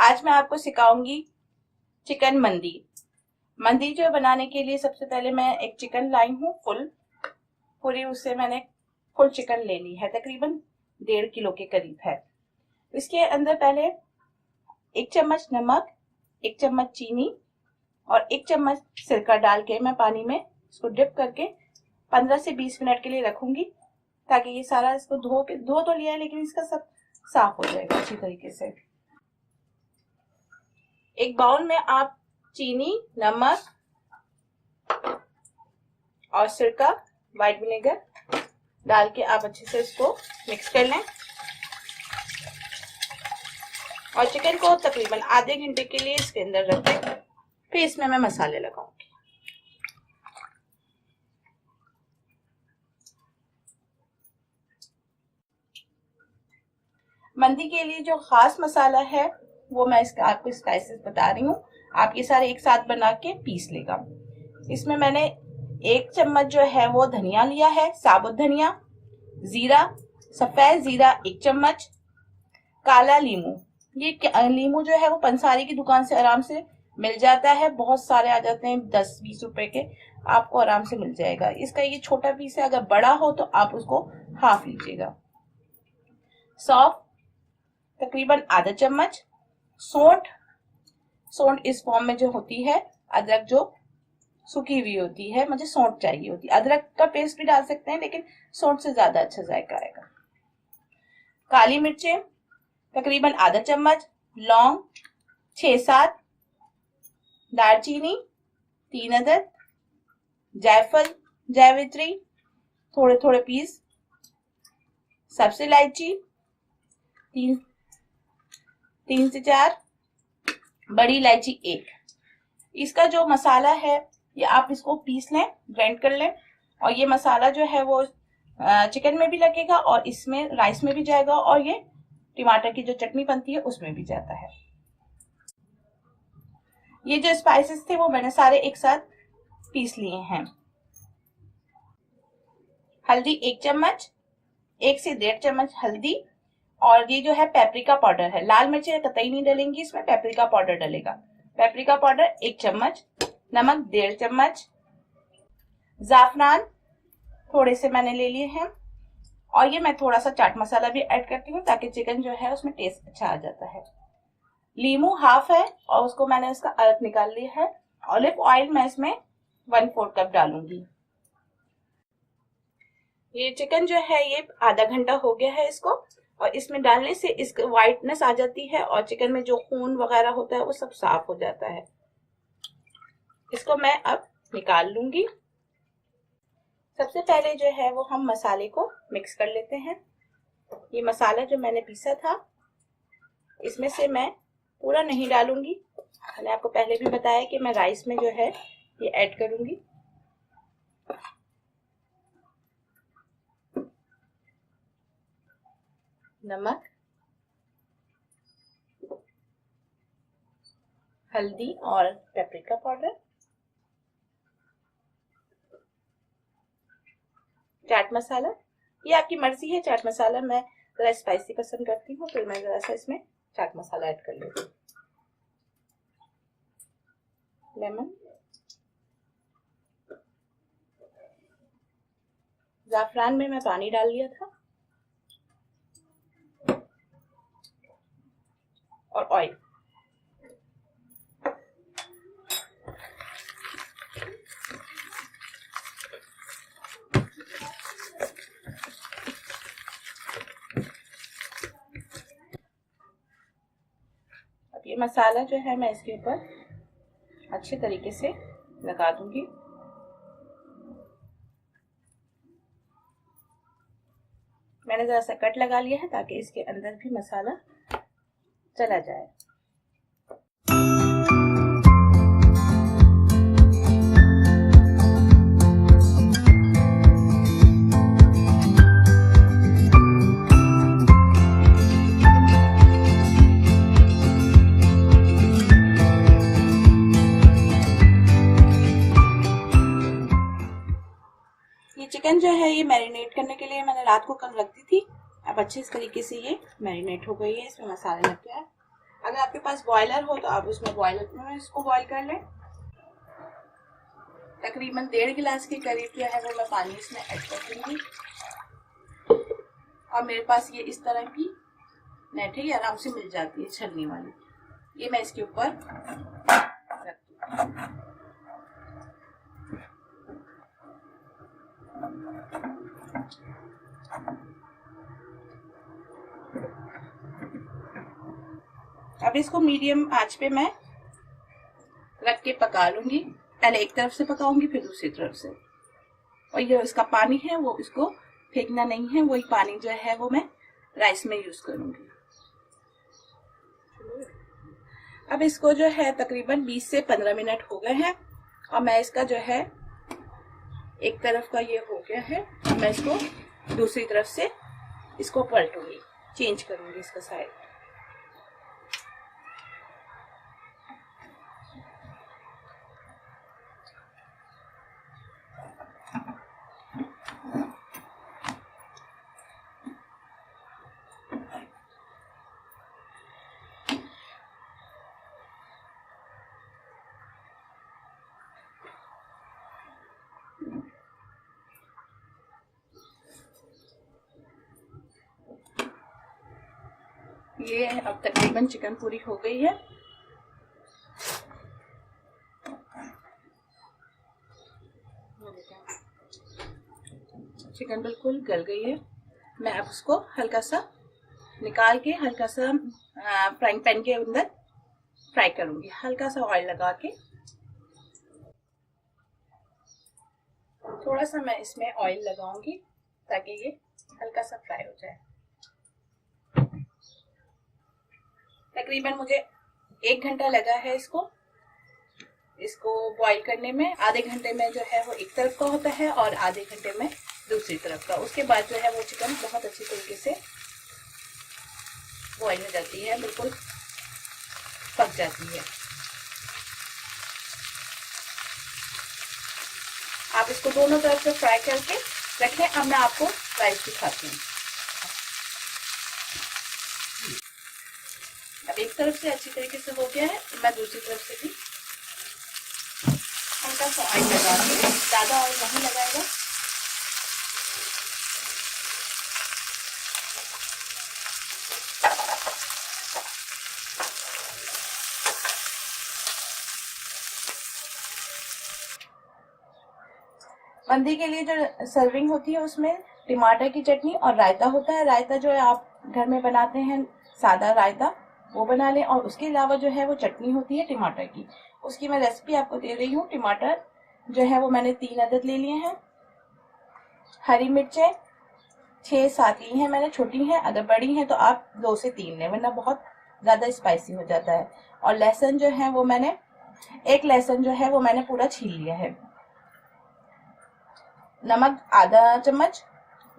आज मैं आपको सिखाऊंगी चिकन मंदी। मंदी जो बनाने के लिए सबसे पहले मैं एक चिकन लाई हूँ पूरी उससे मैंने फुल चिकन ले ली है, तकरीबन 1.5 किलो के करीब है। इसके अंदर पहले 1 चम्मच नमक, 1 चम्मच चीनी और 1 चम्मच सिरका डाल के मैं पानी में इसको डिप करके 15 से 20 मिनट के लिए रखूंगी, ताकि ये सारा इसको धो तो लिया है, लेकिन इसका सब साफ हो जाएगा अच्छी तरीके से। एक बाउल में आप चीनी, नमक और सिरका, व्हाइट विनेगर डाल के आप अच्छे से इसको मिक्स कर लें और चिकन को तकरीबन आधे घंटे के लिए इसके अंदर रख दें। फिर इसमें मैं मसाले लगाऊंगी। मंदी के लिए जो खास मसाला है वो मैं आपको स्पाइसेस बता रही हूँ। आप ये सारे एक साथ बना के पीस लेगा। इसमें मैंने 1 चम्मच जो है वो धनिया लिया है, साबुत धनिया, जीरा, सफेद जीरा 1 चम्मच, काला लीमू। ये लीमू जो है वो पंसारी की दुकान से आराम से मिल जाता है, बहुत सारे आ जाते हैं 10-20 रुपए के, आपको आराम से मिल जाएगा। इसका ये छोटा पीस है, अगर बड़ा हो तो आप उसको हाफ लीजिएगा। सौंफ तकरीबन आधा चम्मच, सौंठ इस फॉर्म में जो होती है, अदरक जो सूखी हुई होती है, मुझे सौंठ चाहिए होती है। अदरक का पेस्ट भी डाल सकते हैं, लेकिन सौंठ से ज्यादा अच्छा जायका आएगा। काली मिर्चें तकरीबन आधा चम्मच, लौंग 6-7, दालचीनी 3 अदद, जायफल, जावित्री थोड़े थोड़े पीस, सब्ज इलायची 3 से 4, बड़ी इलायची 1। इसका जो मसाला है ये आप इसको पीस लें, ग्राइंड कर लें, और ये मसाला जो है वो चिकन में भी लगेगा और इसमें राइस में भी जाएगा, और ये टमाटर की जो चटनी बनती है उसमें भी जाता है। ये जो स्पाइसेस थे वो मैंने सारे एक साथ पीस लिए हैं। हल्दी 1 चम्मच, 1 से 1.5 चम्मच हल्दी, और ये जो है पेपरिका पाउडर है। लाल मिर्चें कतई नहीं डलेंगी, इसमें पेपरिका पाउडर डलेगा। पेपरिका पाउडर 1 चम्मच, नमक 1.5 चम्मच, जाफरान थोड़े से मैंने ले लिए हैं, और ये मैं थोड़ा सा चाट मसाला भी ऐड करती हूँ ताकि चिकन जो है उसमें टेस्ट अच्छा आ जाता है। लीमू हाफ है और उसको मैंने उसका अर्क निकाल लिया है। ऑलिव ऑयल मैं इसमें 1/4 कप डालूंगी। ये चिकन जो है ये आधा घंटा हो गया है इसको, और इसमें डालने से इसकी व्हाइटनेस आ जाती है और चिकन में जो खून वगैरह होता है वो सब साफ हो जाता है। इसको मैं अब निकाल लूंगी। सबसे पहले जो है वो हम मसाले को मिक्स कर लेते हैं। ये मसाला जो मैंने पीसा था इसमें से मैं पूरा नहीं डालूंगी, मैंने आपको पहले भी बताया कि मैं राइस में जो है ये ऐड करूंगी। नमक, हल्दी और पेपरिका पाउडर, चाट मसाला। ये आपकी मर्जी है, चाट मसाला मैं जरा स्पाइसी पसंद करती हूँ तो मैं जरा सा इसमें चाट मसाला ऐड कर लेती हूँ। लेमन, जाफरान में मैं पानी डाल लिया था, और ऑयल। अब ये मसाला जो है मैं इसके ऊपर अच्छे तरीके से लगा दूंगी। मैंने जरा सा कट लगा लिया है ताकि इसके अंदर भी मसाला चला जाए। ये चिकन जो है ये मैरिनेट करने के लिए मैंने रात को कल रख दी थी। अब अच्छे इस तरीके से ये मैरिनेट हो गई है, इसमें मसाला लग गया है। अगर आपके पास बॉयलर हो तो आप उसमें बॉयलर में इसको बॉईल कर लें। तकरीबन 1.5 गिलास के करीब जो है वो मैं पानी इसमें ऐड कर दूंगी। और मेरे पास ये इस तरह की नेट है, ये आराम से मिल जाती है छलनी वाली। ये मैं इसके ऊपर रख दूंगी। अब इसको मीडियम आंच पे मैं रख के पका लूंगी। पहले एक तरफ से पकाऊंगी फिर दूसरी तरफ से। और ये इसका पानी है वो इसको फेंकना नहीं है, वही पानी जो है वो मैं राइस में यूज करूंगी। अब इसको जो है तकरीबन 20 से 15 मिनट हो गए हैं और मैं इसका जो है एक तरफ का ये हो गया है, मैं इसको दूसरी तरफ से इसको पलटूंगी, चेंज करूंगी इसका साइड। ये अब तकरीबन चिकन पूरी हो गई है। चिकन बिल्कुल गल गई है। मैं अब उसको हल्का सा निकाल के हल्का सा फ्राइंग पैन के अंदर फ्राई करूंगी, हल्का सा ऑयल लगा के। थोड़ा सा मैं इसमें ऑयल लगाऊंगी ताकि ये हल्का सा फ्राई हो जाए। तकरीबन मुझे 1 घंटा लगा है इसको बॉईल करने में। आधे घंटे में जो है वो एक तरफ का होता है और आधे घंटे में दूसरी तरफ का। उसके बाद जो है वो चिकन बहुत अच्छी तरीके से बॉईल हो जाती है, बिल्कुल पक जाती है। आप इसको दोनों तरफ से फ्राई करके रखें। अब मैं आपको राइस दिखाती हूँ। अब एक तरफ से अच्छी तरीके से हो गया है, तो मैं दूसरी तरफ से भी हल्का सा ऑयल लगा दूंगी। ज्यादा ऑयल नहीं लगाएगा। मंदी के लिए जो सर्विंग होती है उसमें टमाटर की चटनी और रायता होता है। रायता जो है आप घर में बनाते हैं, सादा रायता, वो बना लें। और उसके अलावा जो है वो चटनी होती है टमाटर की, उसकी मैं रेसिपी आपको दे रही हूँ। टमाटर जो है वो मैंने 3 अदद ले लिए हैं। हरी मिर्चें 6-7 ली हैं मैंने, छोटी हैं। अगर बड़ी हैं तो आप 2 से 3 लें, वरना बहुत ज्यादा स्पाइसी हो जाता है। और लहसुन जो है वो मैंने 1 लहसुन जो है वो मैंने पूरा छील लिया है। नमक आधा चम्मच,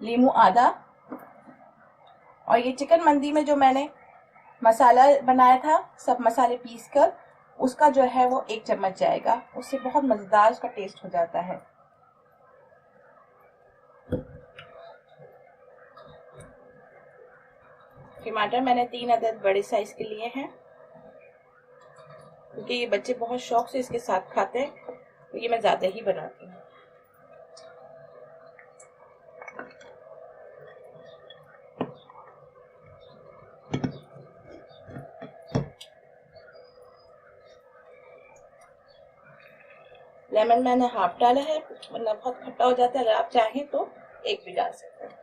नींबू आधा। और ये चिकन मंदी में जो मैंने मसाला बनाया था, सब मसाले पीस कर, उसका जो है वो 1 चम्मच जाएगा। उससे बहुत मजेदार उसका टेस्ट हो जाता है। टमाटर मैंने 3 अदद बड़े साइज के लिए हैं, क्योंकि ये बच्चे बहुत शौक से इसके साथ खाते हैं, तो ये मैं ज्यादा ही बनाती हूँ। लेमन मैंने हाफ डाला है, वरना बहुत खट्टा हो जाता है। अगर आप चाहें तो 1 भी डाल सकते हैं।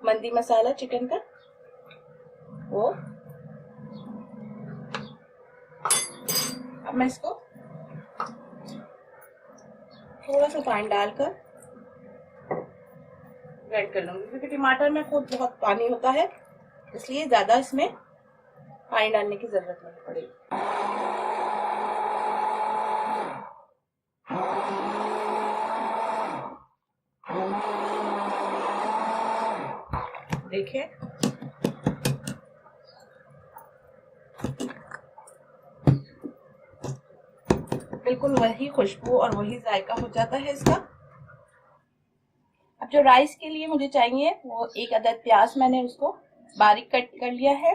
मंदी मसाला चिकन का वो। अब मैं इसको थोड़ा सा पानी डालकर ग्राइंड कर लूंगी, क्योंकि टमाटर में खुद बहुत पानी होता है, इसलिए ज्यादा इसमें पानी डालने की जरूरत नहीं पड़ेगी। देखिए बिल्कुल वही खुशबू और वही जायका हो जाता है इसका। अब जो राइस के लिए मुझे चाहिए वो 1 अदद प्याज, मैंने उसको बारीक कट कर लिया है।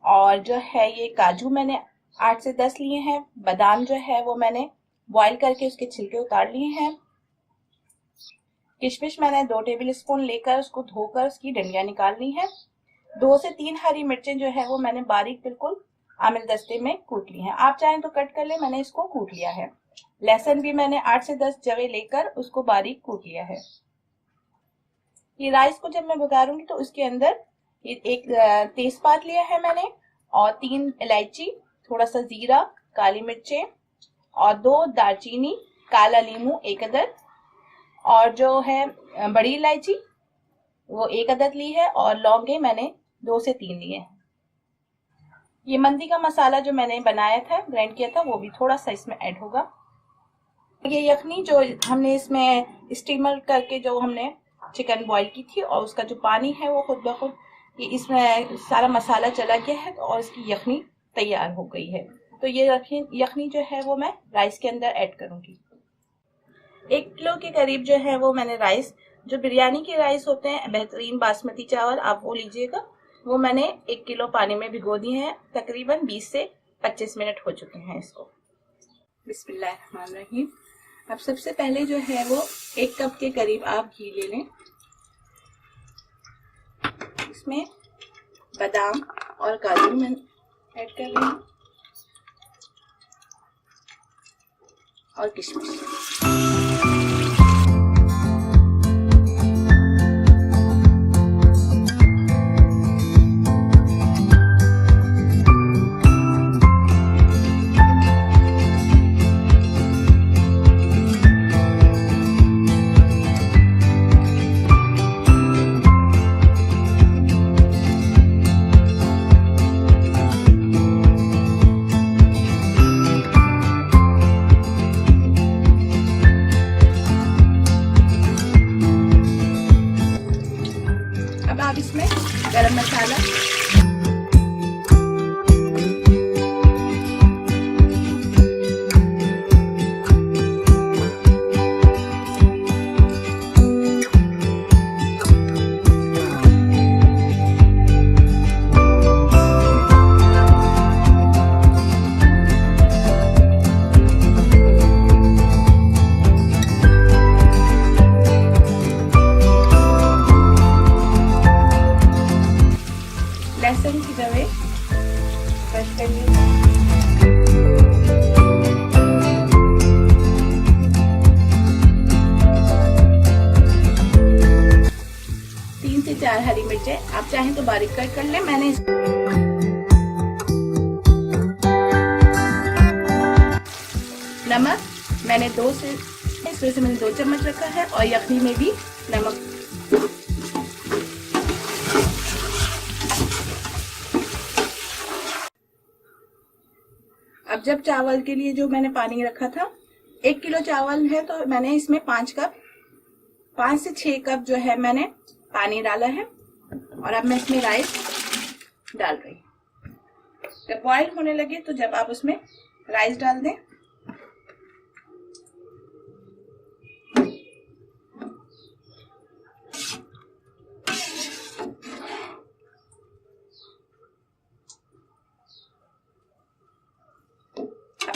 और जो है ये काजू मैंने 8 से 10 लिए हैं। बादाम जो है वो मैंने बॉईल करके उसके छिलके उतार लिए हैं। किशमिश मैंने 2 टेबल स्पून लेकर उसको धोकर उसकी डंडियां निकाल ली हैं। 2 से 3 हरी मिर्चें जो है वो मैंने बारीक बिल्कुल आमिल दस्ते में कूट ली हैं। आप चाहें तो कट कर ले, मैंने इसको कूट लिया है। लहसुन भी मैंने 8 से 10 जवे लेकर उसको बारीक कूट लिया है। ये राइस को जब मैं भुगारूंगी तो उसके अंदर एक तेजपात लिया है मैंने और 3 इलायची, थोड़ा सा जीरा, काली मिर्चें और 2 दालचीनी, काला नींबू 1 अदद और जो है बड़ी इलायची वो 1 अदद ली है और लौंगे मैंने 2 से 3 लिए हैं। ये मंदी का मसाला जो मैंने बनाया था, ग्राइंड किया था, वो भी थोड़ा सा इसमें ऐड होगा। ये यखनी जो हमने इसमें स्टीमर करके जो हमने चिकन बॉईल की थी और उसका जो पानी है वो खुद ब खुद ये इसमें सारा मसाला चला गया है और इसकी यखनी तैयार हो गई है। तो ये यखनी जो है वो मैं राइस के अंदर ऐड करूंगी। 1 किलो के करीब जो है वो मैंने राइस, जो बिरयानी के राइस होते हैं बेहतरीन बासमती चावल, आप वो लीजिएगा, वो मैंने 1 किलो पानी में भिगो दिए हैं। तकरीबन 20 से 25 मिनट हो चुके हैं इसको। बिस्मिल्लाहिर्रहमानिर्रहीम। अब सबसे पहले जो है वो 1 कप के करीब आप घी ले लें। इसमें बादाम और काजू मैं ऐड कर रही हूँ और किशमिश। अब इसमें गरम मसाला, लहसुन की जवे क्रश कर ली, तीन से 4 हरी मिर्चें, आप चाहें तो बारीक कट कर लें। मैंने नमक मैंने 2 से मैंने 2 चम्मच रखा है और यखनी में भी नमक। अब जब चावल के लिए जो मैंने पानी रखा था, 1 किलो चावल है तो मैंने इसमें 5 से 6 कप जो है मैंने पानी डाला है और अब मैं इसमें राइस डाल रही हूँ। जब बॉईल होने लगे तो जब आप उसमें राइस डाल दें।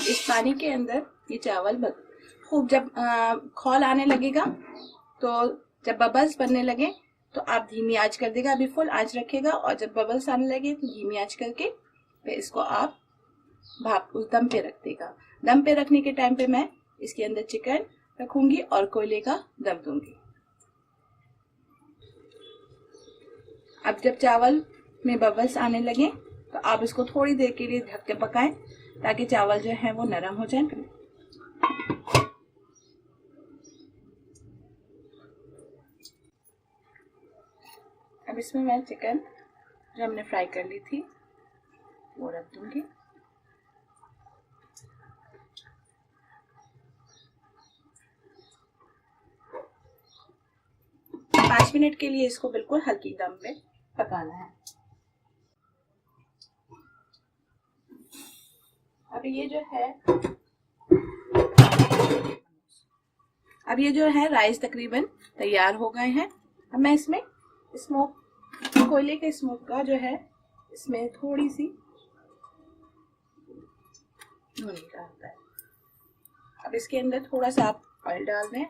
इस पानी के अंदर ये चावल खूब जब खौल आने लगेगा, तो जब बबल्स बनने लगे तो आप धीमी आंच कर देगा। अभी फुल आंच रखेगा और जब बबल्स आने लगे तो धीमी आंच करके फिर इसको आप भाप उस दम पे रख देगा। दम पे रखने के टाइम पे मैं इसके अंदर चिकन रखूंगी और कोयले का दम दूंगी। अब जब चावल में बबल्स आने लगे तो आप इसको थोड़ी देर के लिए ढक के पकाएं ताकि चावल जो है वो नरम हो जाए। अब इसमें मैं चिकन जो हमने फ्राई कर ली थी वो रख दूंगी। पाँच मिनट के लिए इसको बिल्कुल हल्की दम पे पकाना है। अब ये जो है राइस तकरीबन तैयार हो गए हैं। अब मैं इसमें कोयले के स्मोक का जो है इसमें थोड़ी सी नून डालता है। अब इसके अंदर थोड़ा सा आप ऑयल डाल दें।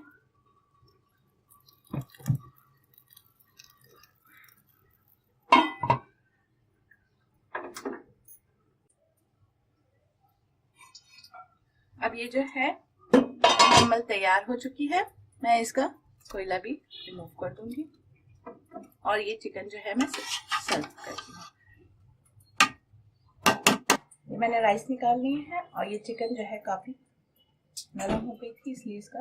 अब ये जो है नॉर्मल तैयार हो चुकी है। मैं इसका कोयला भी रिमूव कर दूंगी और ये चिकन जो है मैं सर्व करती हूँ। ये मैंने राइस निकाल लिए हैं और ये चिकन जो है काफी नरम हो गई थी, इसलिए इसका